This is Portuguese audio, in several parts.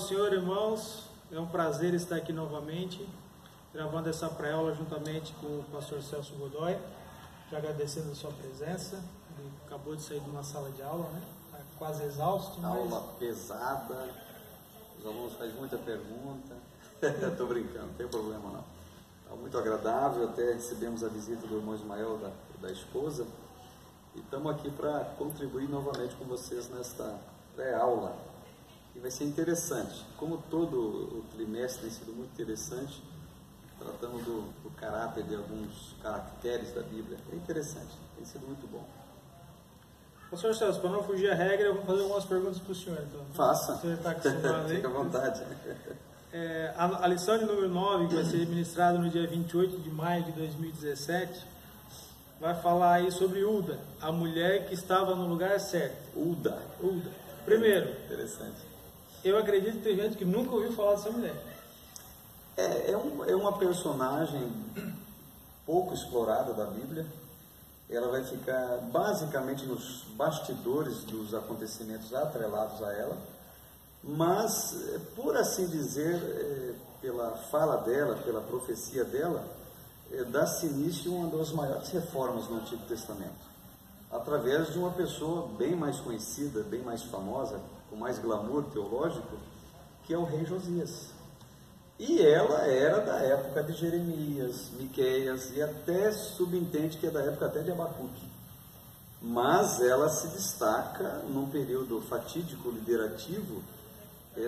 Senhor, irmãos. É um prazer estar aqui novamente, gravando essa pré-aula juntamente com o pastor Celso Godoy. Já agradecendo a sua presença. Ele acabou de sair de uma sala de aula, né? Está quase exausto. Aula pesada, os alunos fazem muita pergunta. Estou brincando, não tem problema não. Está muito agradável, até recebemos a visita do irmão Ismael, da esposa, e estamos aqui para contribuir novamente com vocês nesta pré-aula. E vai ser interessante, como todo o trimestre tem sido muito interessante, tratando do caráter de alguns caracteres da Bíblia. É interessante, tem sido muito bom. Pastor Celso, para não fugir à regra, eu vou fazer algumas perguntas para o senhor. Então. Faça, O senhor está acostumado aí? fica à vontade. A lição de número 9, que vai ser ministrada no dia 28 de maio de 2017, vai falar aí sobre Uda, a mulher que estava no lugar certo. Uda. Primeiro, Interessante. eu acredito que tem gente que nunca ouviu falar dessa mulher. É uma personagem pouco explorada da Bíblia. Ela vai ficar basicamente nos bastidores dos acontecimentos atrelados a ela, mas, por assim dizer, pela fala dela, pela profecia dela, dá-se início a uma das maiores reformas no Antigo Testamento, através de uma pessoa bem mais conhecida, bem mais famosa, com mais glamour teológico, que é o rei Josias. E ela era da época de Jeremias, Miqueias, e até subentende que é da época até de Abacuque. Mas ela se destaca num período fatídico, liderativo,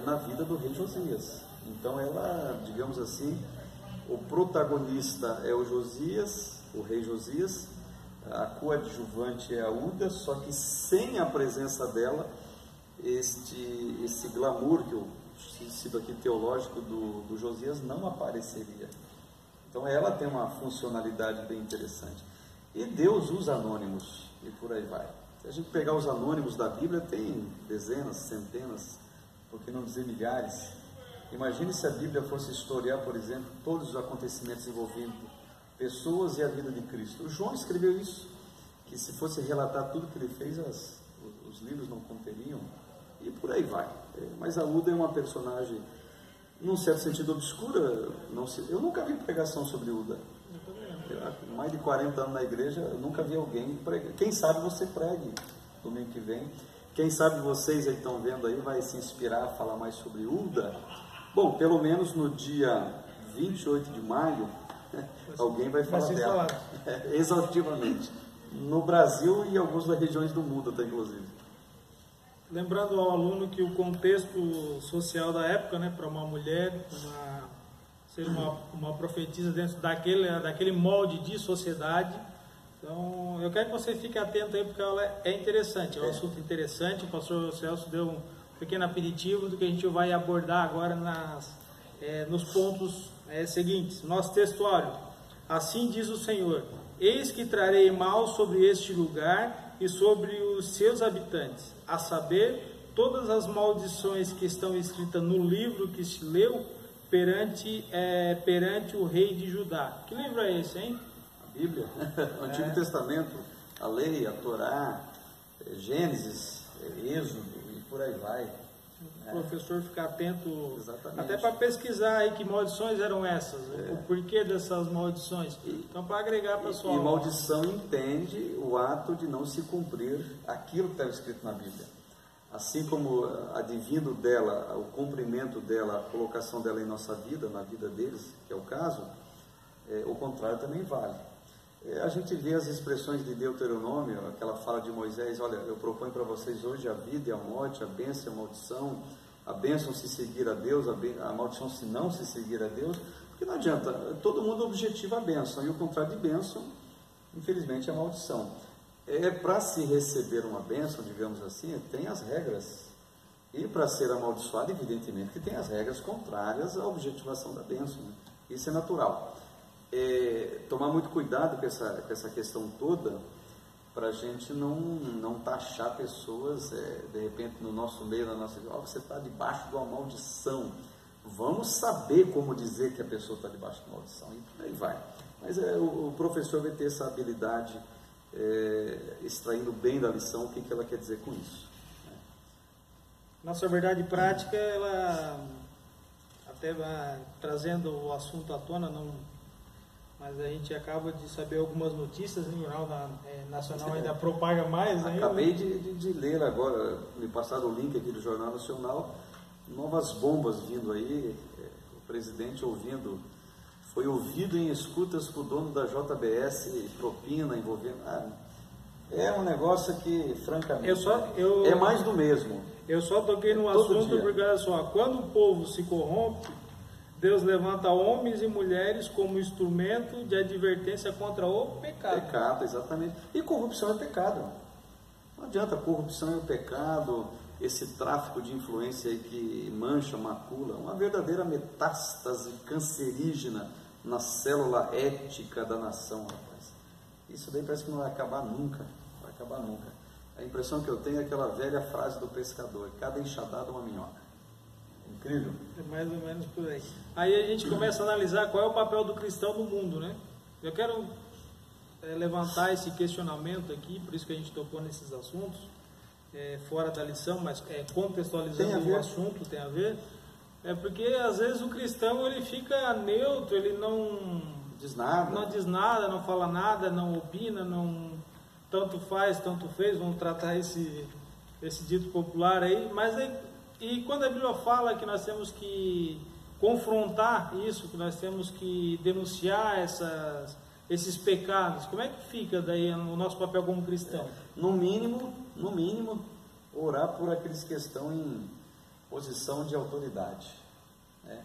na vida do rei Josias. Então ela, digamos assim, o protagonista é o Josias, o rei Josias, a coadjuvante é a Uda, só que sem a presença dela, esse glamour que eu cito aqui teológico do Josias não apareceria. Então ela tem uma funcionalidade bem interessante. E Deus usa anônimos, e por aí vai. Se a gente pegar os anônimos da Bíblia, tem dezenas, centenas, por que não dizer milhares. Imagine se a Bíblia fosse historiar, por exemplo, todos os acontecimentos envolvendo pessoas e a vida de Cristo. O João escreveu isso, que se fosse relatar tudo que ele fez, os livros não conteriam, e por aí vai. Mas a Uda é uma personagem, num certo sentido, obscura. Eu nunca vi pregação sobre Uda. Mais de 40 anos na igreja, eu nunca vi alguém pregar. Quem sabe você pregue domingo que vem. Quem sabe vocês aí que estão vendo aí vai se inspirar a falar mais sobre Uda. Bom, pelo menos no dia 28 de maio, alguém vai falar dela. Exaustivamente. No Brasil e em algumas regiões do mundo até, inclusive. Lembrando ao aluno que o contexto social da época, né, para uma mulher ser uma profetisa dentro daquele molde de sociedade. Então, eu quero que você fique atento aí, porque ela é interessante, é um assunto interessante. O pastor Celso deu um pequeno aperitivo do que a gente vai abordar agora nos pontos seguintes. Nosso textuário: assim diz o Senhor, eis que trarei mal sobre este lugar e sobre os seus habitantes, a saber, todas as maldições que estão escritas no livro que se leu perante o rei de Judá. Que livro é esse, hein? A Bíblia, o Antigo Testamento, a lei, a Torá, Gênesis, Êxodo e por aí vai. O professor ficar atento. Exatamente. Até para pesquisar aí que maldições eram essas, o porquê dessas maldições. Então, para agregar para a sua aula. E maldição entende o ato de não se cumprir aquilo que estava escrito na Bíblia. Assim como advindo dela, o cumprimento dela, a colocação dela em nossa vida, na vida deles, que é o caso, o contrário também vale. A gente vê as expressões de Deuteronômio, aquela fala de Moisés: olha, eu proponho para vocês hoje a vida e a morte, a bênção e a maldição. A bênção se seguir a Deus, a maldição se não se seguir a Deus. Porque não adianta, todo mundo objetiva a bênção, e o contrário de bênção, infelizmente, é a maldição. Para se receber uma bênção, digamos assim, tem as regras. E para ser amaldiçoado, evidentemente, que tem as regras contrárias à objetivação da bênção, né? Isso é natural. Tomar muito cuidado com essa questão toda, para a gente não taxar pessoas, de repente, no nosso meio, na nossa vida: você está debaixo de uma maldição. Vamos saber como dizer que a pessoa está debaixo de uma maldição, e por aí vai. Mas o professor vai ter essa habilidade, extraindo bem da lição o que ela quer dizer com isso. Nossa verdade prática, ela até vai trazendo o assunto à tona, não, mas a gente acaba de saber algumas notícias, no Jornal Nacional ainda propaga mais. Acabei de ler agora, me passaram o link aqui do Jornal Nacional, novas bombas vindo aí, o presidente foi ouvido em escutas com o dono da JBS, propina envolvendo... é um negócio que, francamente, é mais do mesmo. Eu só toquei no assunto porque, olha só, quando o povo se corrompe, Deus levanta homens e mulheres como instrumento de advertência contra o pecado. Pecado, exatamente. E corrupção é pecado. Não adianta, corrupção é o pecado, esse tráfico de influência aí que mancha, macula, uma verdadeira metástase cancerígena na célula ética da nação, rapaz. Isso daí parece que não vai acabar nunca, vai acabar nunca. A impressão que eu tenho é aquela velha frase do pescador: cada enxadada é uma minhoca. Incrível. É mais ou menos por aí. Aí a gente começa a analisar qual é o papel do cristão no mundo, né? Eu quero levantar esse questionamento aqui, por isso que a gente tocou nesses assuntos, fora da lição, mas contextualizando o assunto, tem a ver. É porque às vezes o cristão ele fica neutro, ele não diz nada, não fala nada, não opina, não tanto faz, tanto fez, vamos tratar esse dito popular aí, mas e quando a Bíblia fala que nós temos que confrontar isso, que nós temos que denunciar esses pecados, como é que fica daí o nosso papel como cristão? No mínimo, orar por aqueles que estão em posição de autoridade, né?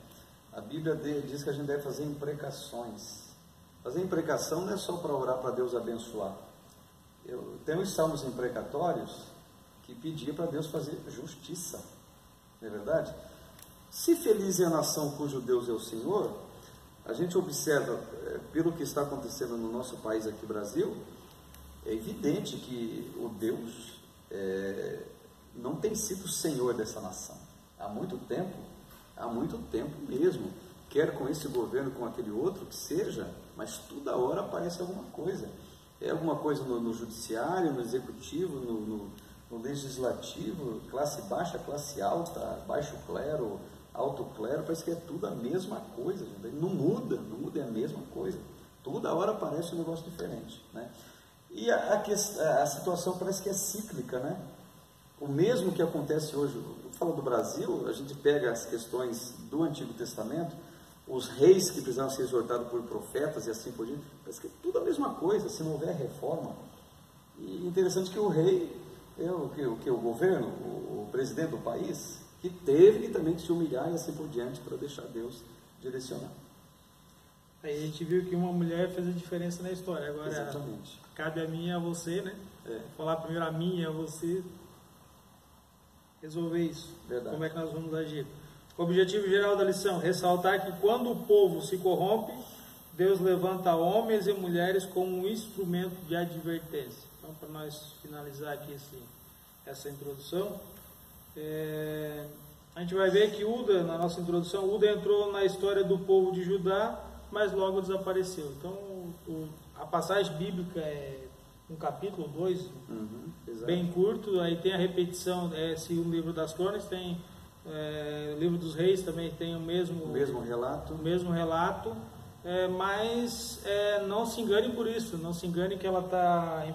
A Bíblia diz que a gente deve fazer imprecações. Fazer imprecação não é só para orar para Deus abençoar. Tem os salmos imprecatórios que pedia para Deus fazer justiça, não é verdade? Se feliz é a nação cujo Deus é o Senhor, a gente observa, pelo que está acontecendo no nosso país aqui, Brasil, é evidente que o Deus não tem sido o Senhor dessa nação. Há muito tempo mesmo, quer com esse governo, com aquele outro, que seja, mas toda hora aparece alguma coisa. É alguma coisa no judiciário, no executivo, no legislativo, classe baixa, classe alta, baixo clero, alto clero, parece que é tudo a mesma coisa, gente. Não muda, é a mesma coisa. Toda hora aparece um negócio diferente, né? E a situação parece que é cíclica, né? O mesmo que acontece hoje, falando do Brasil, a gente pega as questões do Antigo Testamento, os reis que precisavam ser exortados por profetas e assim por diante, parece que é tudo a mesma coisa, se não houver reforma. E interessante que o rei é o governo, o presidente do país, que teve também que se humilhar e assim por diante para deixar Deus direcionar. Aí a gente viu que uma mulher fez a diferença na história. Agora, exatamente, cabe a mim e a você, né? Vou falar primeiro a mim e a você resolver isso. Verdade. Como é que nós vamos agir? O objetivo geral da lição: ressaltar que quando o povo se corrompe, Deus levanta homens e mulheres como um instrumento de advertência. Então, para nós finalizar aqui essa introdução, a gente vai ver que Uda, na nossa introdução, Uda entrou na história do povo de Judá, mas logo desapareceu. Então, a passagem bíblica é um capítulo, 2, bem curto. Aí tem a repetição, segundo o livro das Crônicas, tem o livro dos Reis também tem o mesmo relato, mas não se engane por isso, não se engane que ela está em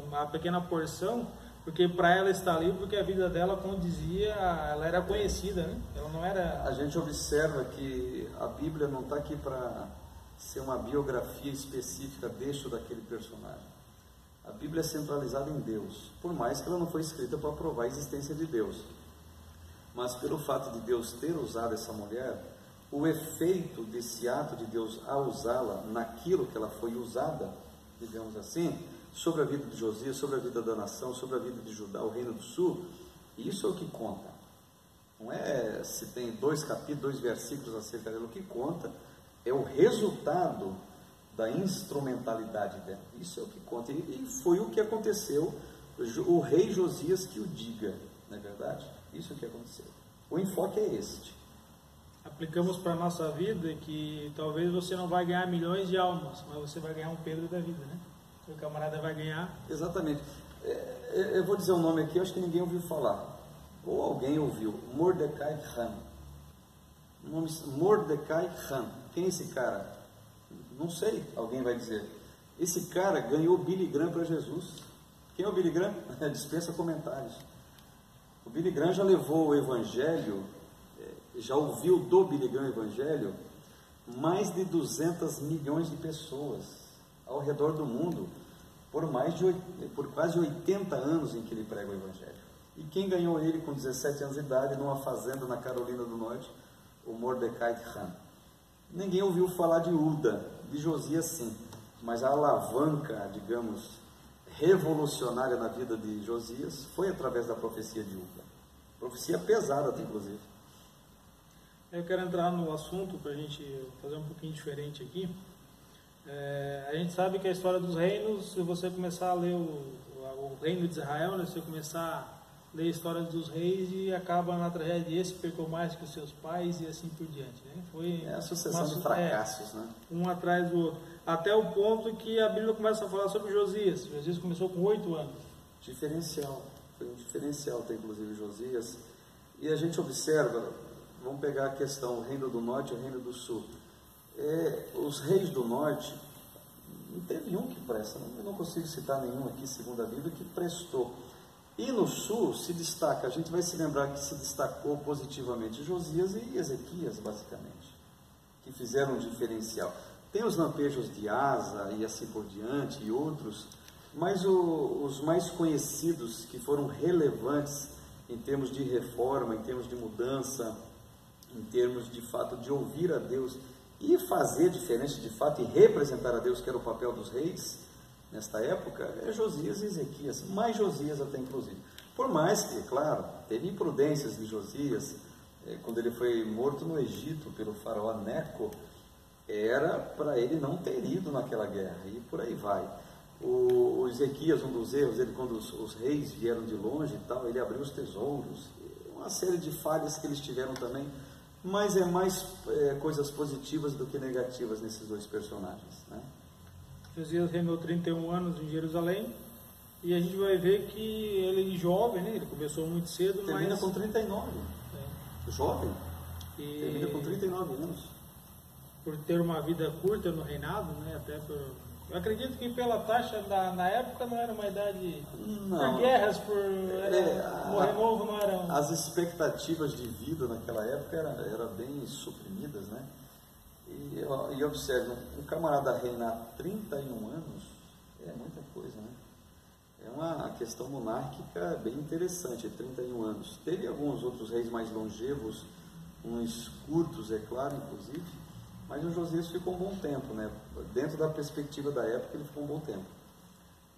uma pequena porção, porque para ela está ali, porque a vida dela, como dizia, ela era conhecida, né? Ela não era... A gente observa que a Bíblia não está aqui para ser uma biografia específica deste ou daquele personagem. A Bíblia é centralizada em Deus, por mais que ela não foi escrita para provar a existência de Deus. Mas pelo fato de Deus ter usado essa mulher, o efeito desse ato de Deus ao usá-la naquilo que ela foi usada, digamos assim, sobre a vida de Josias, sobre a vida da nação, sobre a vida de Judá, o reino do sul, isso é o que conta. Não é se tem 2 capítulos, 2 versículos acerca dela, o que conta é o resultado da instrumentalidade dela. Isso é o que conta. E foi o que aconteceu, o rei Josias que o diga, não é verdade? Isso é o que aconteceu. O enfoque é este. Aplicamos para a nossa vida que talvez você não vai ganhar milhões de almas, mas você vai ganhar um Pedro da vida, né? O camarada vai ganhar. Exatamente. Eu vou dizer um nome aqui, eu acho que ninguém ouviu falar. ou alguém ouviu, Mordecai Han. Mordecai Han. Quem é esse cara? Não sei, alguém vai dizer. Esse cara ganhou Billy Graham para Jesus. Quem é o Billy Graham? Dispensa comentários. O Billy Graham já levou o Evangelho, já ouviu do Billy Graham o Evangelho, mais de 200 milhões de pessoas ao redor do mundo, por quase 80 anos em que ele prega o Evangelho. E quem ganhou ele com 17 anos de idade, numa fazenda na Carolina do Norte? O Mordecai Han. Ninguém ouviu falar de Uda, de Josias sim, mas a alavanca, digamos, revolucionária na vida de Josias foi através da profecia de Uda. Profecia pesada, inclusive. Eu quero entrar no assunto para a gente fazer um pouquinho diferente aqui. A gente sabe que a história dos reinos, se você começar a ler o reino de Israel, né, se você começar a ler a história dos reis e acaba na tragédia de esse pecou mais que os seus pais e assim por diante. Né? Foi a sucessão de fracassos, né? Um atrás do outro. Até o ponto que a Bíblia começa a falar sobre Josias. Josias começou com 8 anos. Diferencial. Foi um diferencial ter inclusive Josias. E a gente observa, vamos pegar a questão, o reino do norte e o reino do sul. Os reis do norte, não teve um que presta, eu não consigo citar nenhum aqui, segundo a Bíblia, que prestou. E no sul se destaca, a gente vai se lembrar que se destacou positivamente Josias e Ezequias, basicamente, que fizeram um diferencial. Tem os lampejos de Asa e assim por diante, e outros, mas os mais conhecidos, que foram relevantes em termos de reforma, em termos de mudança, em termos de fato de ouvir a Deus e fazer diferente de fato e representar a Deus, que era o papel dos reis nesta época, é Josias e Ezequias, mais Josias até inclusive. Por mais que, claro, teve imprudências de Josias, quando ele foi morto no Egito pelo faraó Neco, era para ele não ter ido naquela guerra, e por aí vai. O Ezequias, um dos erros, ele, quando os reis vieram de longe e tal, ele abriu os tesouros, uma série de falhas que eles tiveram também, mas é mais coisas positivas do que negativas nesses dois personagens, né? Josias reinou 31 anos em Jerusalém, e a gente vai ver que ele jovem, né? Ele começou muito cedo, termina com 39, jovem, termina com 39 anos. Por ter uma vida curta no reinado, né? Até eu acredito que pela taxa na época não era uma idade. Não. Guerras morrer novo não eram. As expectativas de vida naquela época eram bem suprimidas, né? E observe, um camarada reinar 31 anos é muita coisa, né? É uma questão monárquica bem interessante, 31 anos. Teve alguns outros reis mais longevos, uns curtos, é claro, inclusive, mas o Josias ficou um bom tempo, né? Dentro da perspectiva da época, ele ficou um bom tempo.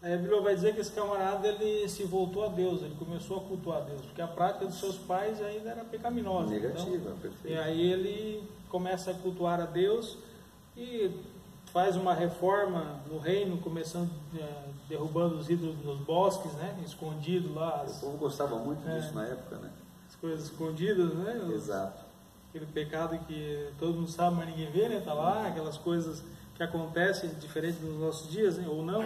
A Bíblia vai dizer que esse camarada, ele se voltou a Deus, ele começou a cultuar a Deus, porque a prática dos seus pais ainda era pecaminosa. Negativa, então, perfeito. E aí ele começa a cultuar a Deus e faz uma reforma no reino, começando derrubando os ídolos nos bosques, né? Escondido lá. O povo gostava muito disso na época, né? As coisas escondidas, né? Exato. Aquele pecado que todo mundo sabe, mas ninguém vê, né? Tá lá, aquelas coisas que acontecem diferente nos nossos dias, né? Ou não.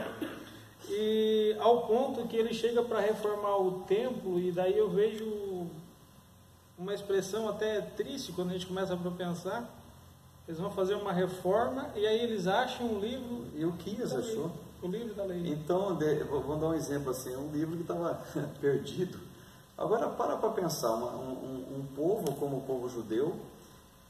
E ao ponto que ele chega para reformar o templo, e daí eu vejo uma expressão até triste quando a gente começa a pensar. Eles vão fazer uma reforma e aí eles acham um livro. E o Quias achou? O livro da lei. Então, vamos dar um exemplo assim, um livro que estava perdido. Agora, para pensar, um povo como o povo judeu,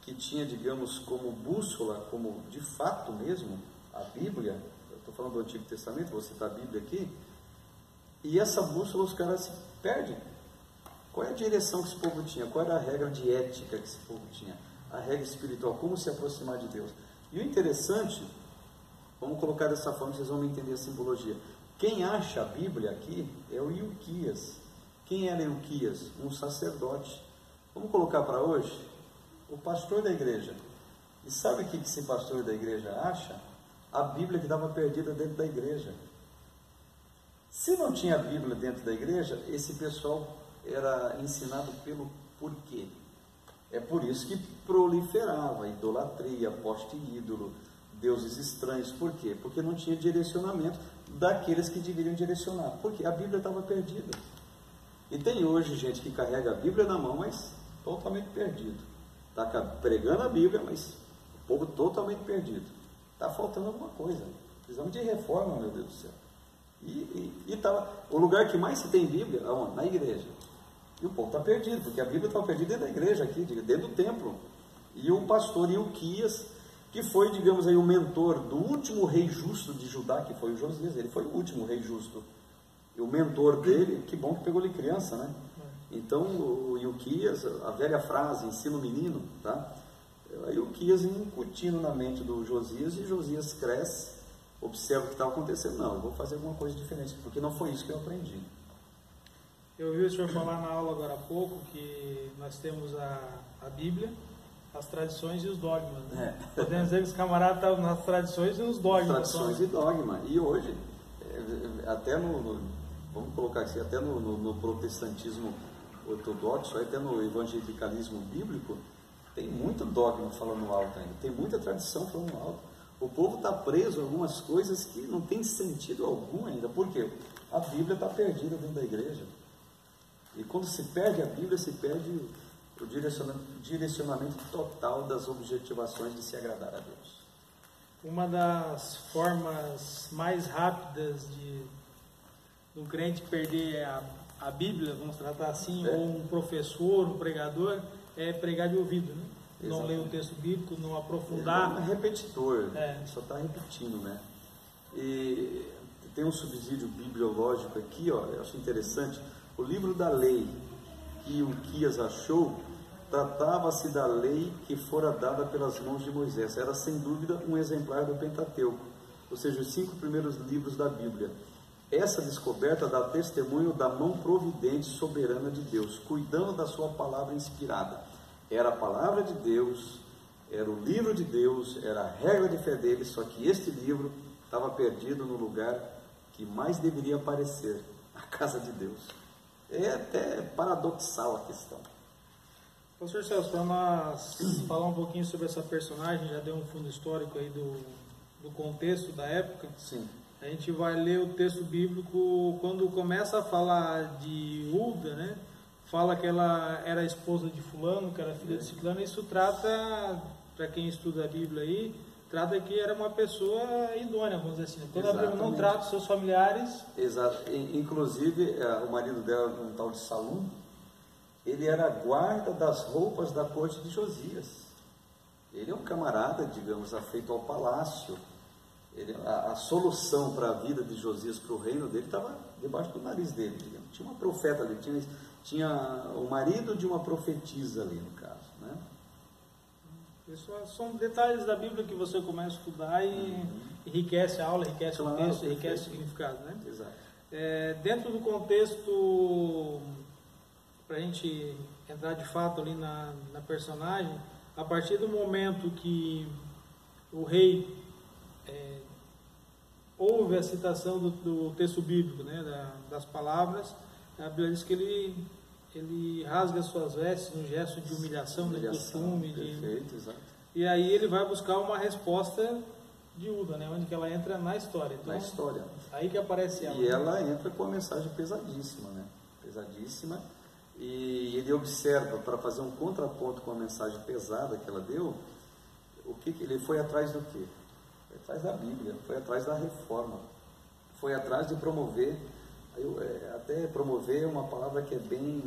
que tinha, digamos, como bússola, como de fato mesmo, a Bíblia, eu estou falando do Antigo Testamento, vou citar a Bíblia aqui, e essa bússola os caras se perdem. Qual é a direção que esse povo tinha? Qual era a regra de ética que esse povo tinha? A regra espiritual, como se aproximar de Deus. E o interessante, vamos colocar dessa forma, vocês vão entender a simbologia. Quem acha a Bíblia aqui é o Ilquias. Quem era Ilquias? Um sacerdote. Vamos colocar para hoje? O pastor da igreja. E sabe o que esse pastor da igreja acha? A Bíblia que estava perdida dentro da igreja. Se não tinha a Bíblia dentro da igreja, esse pessoal era ensinado pelo porquê. É por isso que proliferava idolatria, poste ídolo, deuses estranhos. Por quê? Porque não tinha direcionamento daqueles que deveriam direcionar. Porque a Bíblia estava perdida. E tem hoje gente que carrega a Bíblia na mão, mas totalmente perdido. Está pregando a Bíblia, mas o povo totalmente perdido. Está faltando alguma coisa. Precisamos de reforma, meu Deus do céu. E tá, o lugar que mais se tem Bíblia, aonde? Na igreja. E o povo está perdido, porque a Bíblia está perdida dentro da igreja aqui, dentro do templo. E o pastor Ilquias, que foi, digamos aí, o mentor do último rei justo de Judá, que foi o Josias, ele foi o último rei justo. E o mentor dele, que bom que pegou ele criança, né? Então, o Ilquias, a velha frase, ensina o menino, tá? Aí o Ilquias incutindo na mente do Josias, e Josias cresce, observa o que está acontecendo. Não, eu vou fazer alguma coisa diferente, porque não foi isso que eu aprendi. Eu ouvi o senhor falar na aula agora há pouco que nós temos a Bíblia, as tradições e os dogmas. Né? Podemos dizer que os camaradas estavam nas tradições e nos dogmas. Tradições e dogma. E hoje, até vamos colocar assim, até no protestantismo ortodoxo, até no evangelicalismo bíblico, tem muito dogma falando alto ainda, tem muita tradição falando alto. O povo está preso a algumas coisas que não tem sentido algum ainda. Por quê? A Bíblia está perdida dentro da igreja. E quando se perde a Bíblia, se perde o direcionamento total das objetivações de se agradar a Deus. Uma das formas mais rápidas do crente perder a Bíblia, vamos tratar assim, ou um professor, um pregador, é pregar de ouvido, né? Não ler o texto bíblico, não aprofundar. É repetidor, só está repetindo, né? E tem um subsídio bibliológico aqui, ó, eu acho interessante. O livro da lei que Ilquias achou tratava-se da lei que fora dada pelas mãos de Moisés. Era sem dúvida um exemplar do Pentateuco, ou seja, os 5 primeiros livros da Bíblia. Essa descoberta dá testemunho da mão providente e soberana de Deus, cuidando da sua palavra inspirada. Era a palavra de Deus, era o livro de Deus, era a regra de fé dele, só que este livro estava perdido no lugar que mais deveria aparecer, a casa de Deus. É até paradoxal a questão. Pastor Celso, para nós falar um pouquinho sobre essa personagem, já deu um fundo histórico aí do contexto da época. Sim. A gente vai ler o texto bíblico, quando começa a falar de Hulda, né? Fala que ela era esposa de fulano, que era filha de ciclano. Isso trata, para quem estuda a Bíblia aí, trata que era uma pessoa idônea, vamos dizer assim. Quando a Bíblia não trata os seus familiares... Exato. Inclusive, o marido dela, um tal de Salum, ele era guarda das roupas da corte de Josias. Ele é um camarada, digamos, afeito ao palácio. A solução para a vida de Josias, para o reino dele, estava debaixo do nariz dele, digamos. Tinha uma profeta ali, tinha o marido de uma profetisa ali, no caso, né? Isso são detalhes da Bíblia que você começa a estudar e enriquece a aula, enriquece o texto, enriquece o significado, né? Exato. Dentro do contexto, para a gente entrar de fato ali na personagem, a partir do momento que o rei ouve a citação do texto bíblico, né, das palavras, a Bíblia diz que ele rasga suas vestes no gesto de humilhação, de costume. Perfeito, exato. E aí ele vai buscar uma resposta de Hulda, né, onde que ela entra na história. Então, na história. Aí que aparece ela. E ela entra com uma mensagem pesadíssima, né? Pesadíssima. E ele observa, para fazer um contraponto com a mensagem pesada que ela deu, ele foi atrás do quê? Foi atrás da Bíblia, foi atrás da reforma, foi atrás de promover, até promover uma palavra que é bem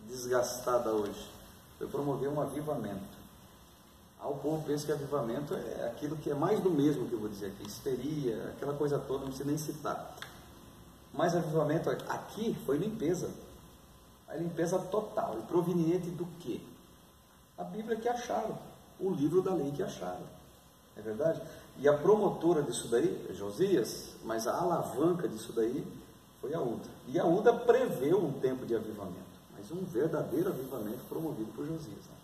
desgastada hoje, foi promover um avivamento. O povo pensa que avivamento é aquilo que é mais do mesmo que eu vou dizer aqui, histeria, aquela coisa toda, não precisa nem citar. Mas avivamento aqui foi limpeza, a limpeza total, e proveniente do quê? A Bíblia que acharam, o livro da lei que acharam. É verdade? E a promotora disso daí, Josias, mas a alavanca disso daí foi a Hulda. E a Hulda preveu um tempo de avivamento, mas um verdadeiro avivamento promovido por Josias. Né?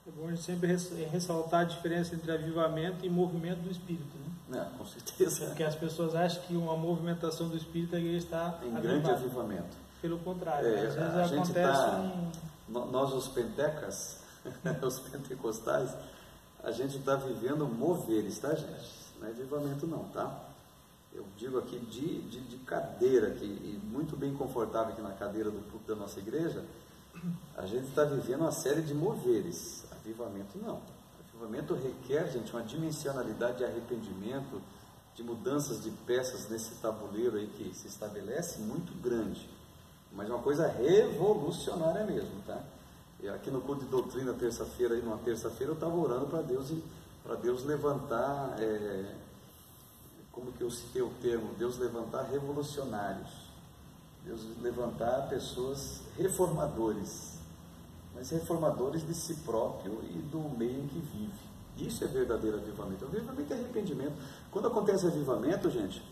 É bom a gente sempre ressaltar a diferença entre avivamento e movimento do Espírito. Né? Com certeza. Porque as pessoas acham que uma movimentação do Espírito está em grande avivamento. Pelo contrário, às vezes acontece nós os pentecas, os pentecostais, a gente está vivendo moveres, tá, gente? Não é avivamento não, tá? eu digo aqui de cadeira, e muito bem confortável aqui na cadeira do púlpito da nossa igreja, a gente está vivendo uma série de moveres. Avivamento não. Avivamento requer, gente, uma dimensionalidade de arrependimento, de mudanças de peças nesse tabuleiro aí que se estabelece muito grande, mas uma coisa revolucionária mesmo, tá? E aqui no culto de doutrina, terça-feira, numa terça-feira eu estava orando para Deus levantar, como que eu citei o termo, Deus levantar revolucionários, Deus levantar pessoas reformadores, mas reformadores de si próprio e do meio em que vive. Isso é verdadeiro avivamento. O avivamento é arrependimento. Quando acontece avivamento, gente,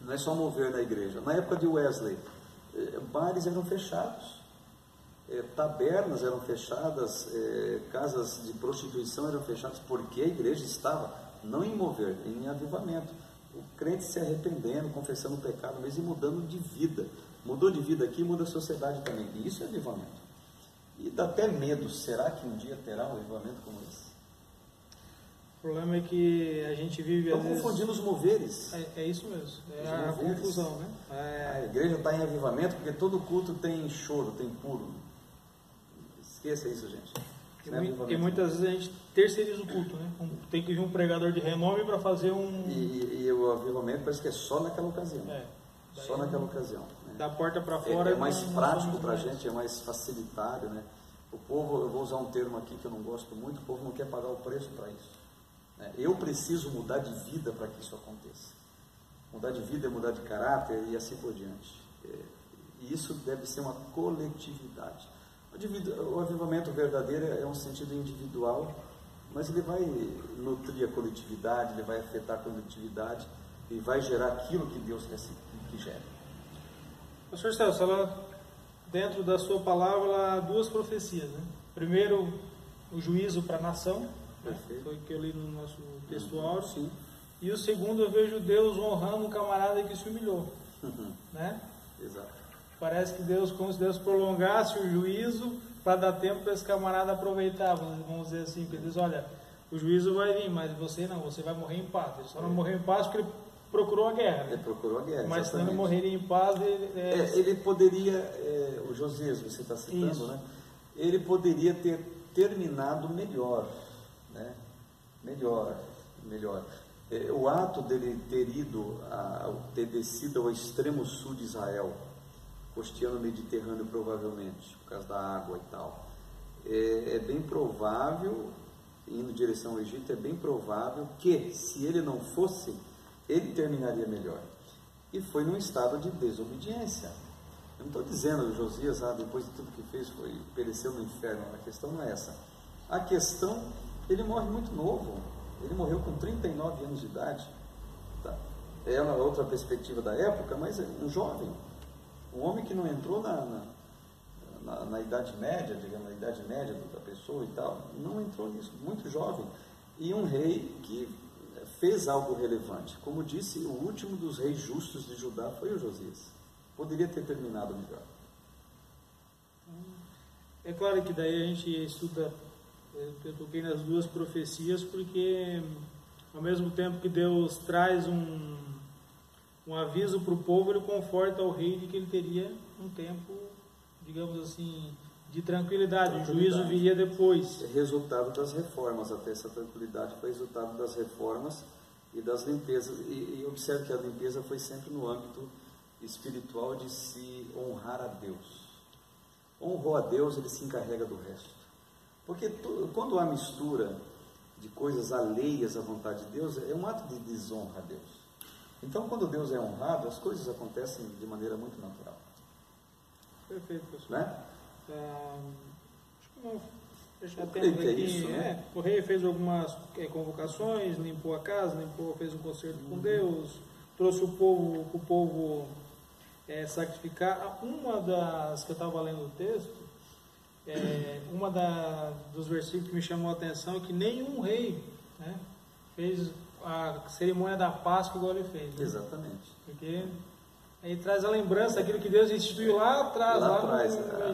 não é só mover na igreja. Na época de Wesley, bares eram fechados, tabernas eram fechadas, casas de prostituição eram fechadas, porque a igreja estava não em mover, em avivamento. O crente se arrependendo, confessando o pecado mesmo e mudando de vida. Mudou de vida aqui, muda a sociedade também. E isso é avivamento. E dá até medo, será que um dia terá um avivamento como esse? O problema é que a gente vive... Estão confundindo os moveres. É isso mesmo, a confusão, né? A igreja está em avivamento porque todo culto tem choro, tem puro. Esqueça isso, gente. E muitas vezes a gente terceiriza o culto, né? Tem que vir um pregador de renome para fazer um... E o avivamento parece que é só naquela ocasião. Só naquela ocasião. Né? Da porta para fora... É mais prático para a gente, é mais facilitário, né? O povo, eu vou usar um termo aqui que eu não gosto muito, o povo não quer pagar o preço para isso. Eu preciso mudar de vida para que isso aconteça. Mudar de vida é mudar de caráter e assim por diante. E isso deve ser uma coletividade. O avivamento verdadeiro é um sentido individual, mas ele vai nutrir a coletividade, ele vai afetar a coletividade e vai gerar aquilo que Deus quer que gere. Pastor Celso, dentro da sua palavra, há duas profecias, né? Primeiro, o juízo para a nação. Perfeito. Foi o que eu li no nosso textual. Sim. E o segundo, eu vejo Deus honrando um camarada que se humilhou. Né? Exato. Parece que Deus, como se Deus prolongasse o juízo para dar tempo para esse camarada aproveitar, vamos dizer assim, porque ele diz, olha, o juízo vai vir, mas você não, você vai morrer em paz. Ele só não morreu em paz porque ele procurou a guerra. Né? Ele procurou a guerra, mas exatamente. se não morreria em paz... Ele poderia, o Josias, você está citando, isso, né? Ele poderia ter terminado melhor, né? Melhor. O ato dele ter descido ao extremo sul de Israel, costeando o Mediterrâneo provavelmente, por causa da água e tal, é bem provável, indo em direção ao Egito, é bem provável que, se ele não fosse, ele terminaria melhor. E foi num estado de desobediência. Eu não estou dizendo, Josias, depois de tudo que fez, pereceu no inferno. A questão não é essa. A questão, ele morre muito novo. Ele morreu com 39 anos de idade. Tá? É uma outra perspectiva da época, mas é um jovem. Um homem que não entrou na Idade Média, digamos, na Idade Média da pessoa e tal. Não entrou nisso, muito jovem. E um rei que fez algo relevante. Como disse, o último dos reis justos de Judá foi o Josias. Poderia ter terminado melhor. É claro que daí a gente estuda, eu toquei nas duas profecias, porque ao mesmo tempo que Deus traz um aviso para o povo, ele conforta o rei de que ele teria um tempo, digamos assim, de tranquilidade. O juízo viria depois. É resultado das reformas, até essa tranquilidade foi resultado das reformas e das limpezas. E observe que a limpeza foi sempre no âmbito espiritual de se honrar a Deus. Honrou a Deus, ele se encarrega do resto. Porque quando há mistura de coisas alheias à vontade de Deus, é um ato de desonra a Deus. Então, quando Deus é honrado, as coisas acontecem de maneira muito natural. Perfeito, pessoal. Né? Acho que não deixar tempo aqui. É isso, né? O rei fez algumas convocações, limpou a casa, fez um concerto com Deus, trouxe o povo sacrificar. Uma das que eu estava lendo o texto, dos versículos que me chamou a atenção é que nenhum rei, né, fez a cerimônia da Páscoa igual ele fez. Né? Exatamente. Porque aí traz a lembrança daquilo que Deus instituiu lá atrás.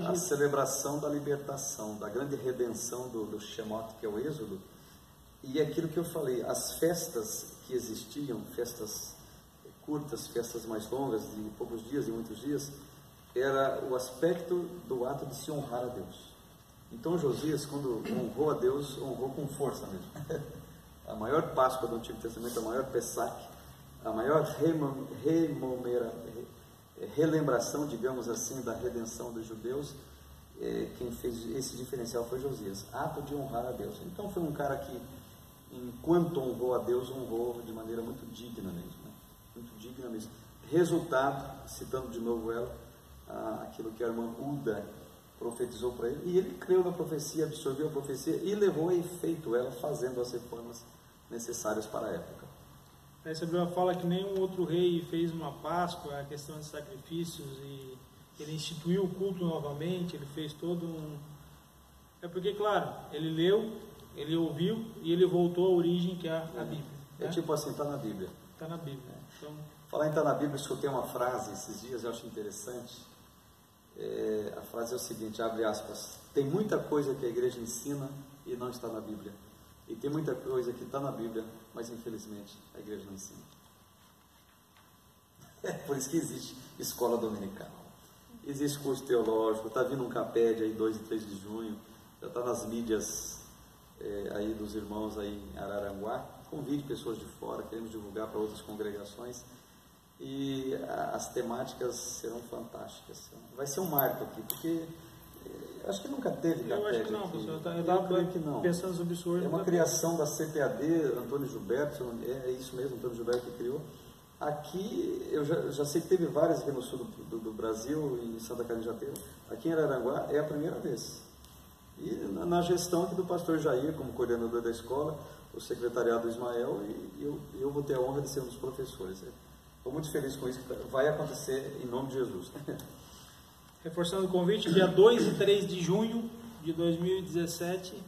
A celebração da libertação, da grande redenção do Shemot, que é o Êxodo. E aquilo que eu falei, as festas que existiam, festas curtas, festas mais longas, de poucos dias e muitos dias, era o aspecto do ato de se honrar a Deus. Então Josias, quando honrou a Deus, honrou com força mesmo. A maior Páscoa do Antigo Testamento, a maior Pessach, a maior relembração, digamos assim, da redenção dos judeus, quem fez esse diferencial foi Josias, ato de honrar a Deus. Então foi um cara que, enquanto honrou a Deus, honrou de maneira muito digna mesmo, né? Muito digna mesmo. Resultado, citando de novo ela, aquilo que a irmã Uda profetizou para ele, e ele creu na profecia, absorveu a profecia e levou a efeito ela, fazendo as reformas necessárias para a época. Essa Bíblia fala que nenhum outro rei fez uma Páscoa, a questão de sacrifícios, e ele instituiu o culto novamente, ele fez todo um... É porque, claro, ele leu, ele ouviu e ele voltou à origem que é a Bíblia. É tipo assim, está na Bíblia. Está na Bíblia. Então... Falar em está na Bíblia, escutei uma frase esses dias, eu acho interessante. A frase é o seguinte, abre aspas: tem muita coisa que a igreja ensina e não está na Bíblia. E tem muita coisa que está na Bíblia, mas infelizmente a igreja não ensina. É por isso que existe escola dominical, existe curso teológico, está vindo um CAPED aí 2 e 3 de junho, já está nas mídias aí dos irmãos aí em Araranguá. Convide pessoas de fora, queremos divulgar para outras congregações. E as temáticas serão fantásticas. Vai ser um marco aqui, porque acho que nunca teve CAPED. Eu acho que não, aqui. professor. Eu estava pensando sobre isso hoje. É uma criação da CPAD, Antônio Gilberto, é isso mesmo, Antônio Gilberto que criou. Aqui, eu já sei que teve várias aqui no sul do Brasil, em Santa Catarina já teve. Aqui em Araranguá é a primeira vez. E na gestão aqui do pastor Jair, como coordenador da escola, o secretariado do Ismael, e eu vou ter a honra de ser um dos professores. Estou muito feliz com isso, que vai acontecer em nome de Jesus. Reforçando o convite, dia 2 e 3 de junho de 2017,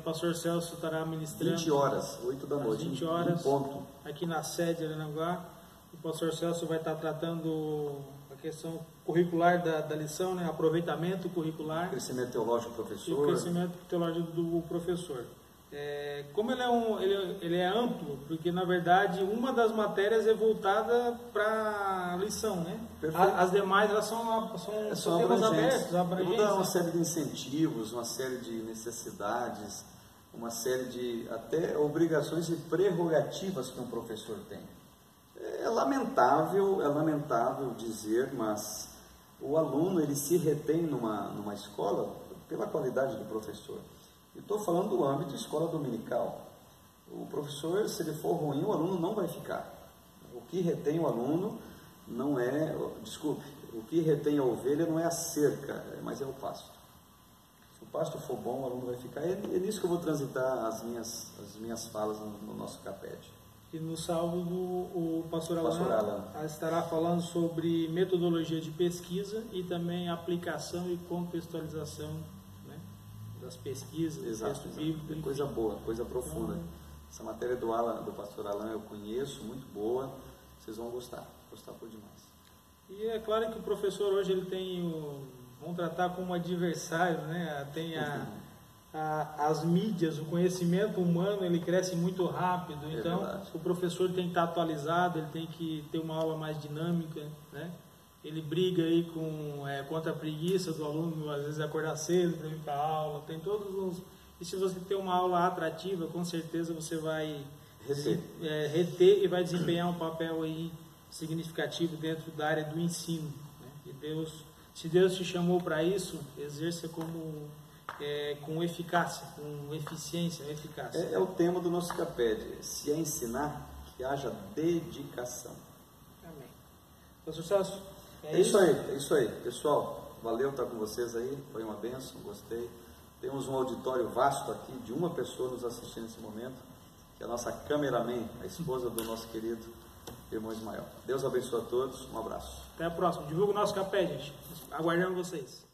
pastor Celso estará ministrando. 20 horas, 8 da noite. 20 horas, em ponto. aqui na sede de Araranguá. O pastor Celso vai estar tratando a questão curricular da lição, né? Aproveitamento curricular. Crescimento teológico do professor. E o crescimento teológico do professor. Como ele é amplo, porque na verdade uma das matérias é voltada para a lição, né? As demais elas são temas abertos, abrangentes. Eu vou dar uma série de incentivos, uma série de necessidades, uma série de até obrigações e prerrogativas que um professor tem. É lamentável dizer, mas o aluno ele se retém numa escola pela qualidade do professor. Eu estou falando do âmbito de escola dominical. O professor, se ele for ruim, o aluno não vai ficar. O que retém o aluno não é, o que retém a ovelha não é a cerca, mas é o pasto. Se o pasto for bom, o aluno vai ficar. É nisso que eu vou transitar as minhas falas no nosso CAPED. E no sábado o pastor Alan estará falando sobre metodologia de pesquisa e também aplicação e contextualização das pesquisas, exato, texto bíblico. Coisa boa, coisa profunda. Essa matéria do pastor Alan eu conheço, muito boa, vocês vão gostar por demais. E é claro que o professor hoje ele vamos tratar como adversário, né? Tem as mídias, o conhecimento humano ele cresce muito rápido, então o professor tem que estar atualizado, ele tem que ter uma aula mais dinâmica, né? Ele briga aí contra a preguiça do aluno, às vezes acordar cedo para ir para a aula, tem todos os... E se você tem uma aula atrativa, com certeza você vai reter e vai desempenhar um papel aí significativo dentro da área do ensino, né? E se Deus te chamou para isso, exerça com eficácia, com eficiência, eficácia. É o tema do nosso CAPED, se é ensinar, que haja dedicação. Amém. Pastor Celso, é isso aí, pessoal, valeu estar com vocês aí, foi uma bênção, gostei. Temos um auditório vasto aqui, de uma pessoa nos assistindo nesse momento, que é a nossa cameraman, a esposa do nosso querido irmão Ismael. Deus abençoe a todos, um abraço. Até a próxima, divulga o nosso CAPED, gente, aguardamos vocês.